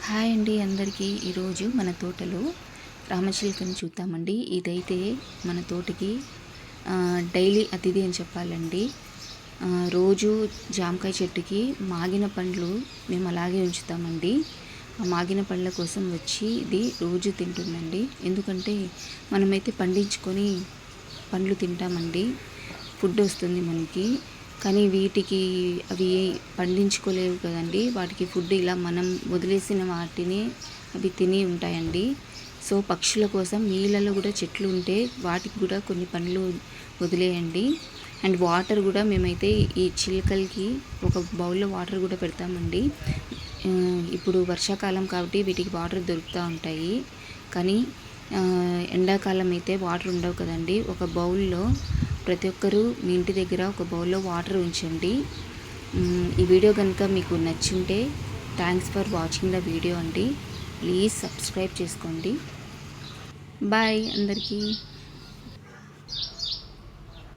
Hi అండి అందరికీ. ఈరోజు మన తోటలో రామచిలుకని చూద్దామండి. ఇదైతే మన తోటకి డైలీ అతిథి అని చెప్పాలండి. రోజు జామకాయ చెట్టుకి మాగిన పండ్లు మేము అలాగే ఉంచుతామండి. ఆ మాగిన పండ్ల కోసం వచ్చి ఇది రోజు తింటుందండి. ఎందుకంటే మనమైతే పండించుకొని పండ్లు తింటామండి, ఫుడ్ వస్తుంది మనకి. కానీ వీటికి అవి పండించుకోలేవు కదండి. వాటికి ఫుడ్ ఇలా మనం వదిలేసిన వాటిని అవి తిని ఉంటాయండి. సో పక్షుల కోసం నీళ్ళలో కూడా చెట్లు ఉంటే వాటికి కూడా కొన్ని పండ్లు వదిలేయండి. అండ్ వాటర్ కూడా మేమైతే ఈ చిలుకలకి ఒక బౌల్లో వాటర్ కూడా పెడతామండి. ఇప్పుడు వర్షాకాలం కాబట్టి వీటికి వాటర్ దొరుకుతూ ఉంటాయి. కానీ ఎండాకాలం అయితే వాటర్ ఉండవు కదండి. ఒక బౌల్లో ప్రతి ఒక్కరూ మీ ఇంటి దగ్గర ఒక బౌల్లో వాటర్ ఉంచండి. ఈ వీడియో కనుక మీకు నచ్చుంటే thanks for watching the video అండి. ప్లీజ్ సబ్స్క్రైబ్ చేసుకోండి. బాయ్ అందరికీ.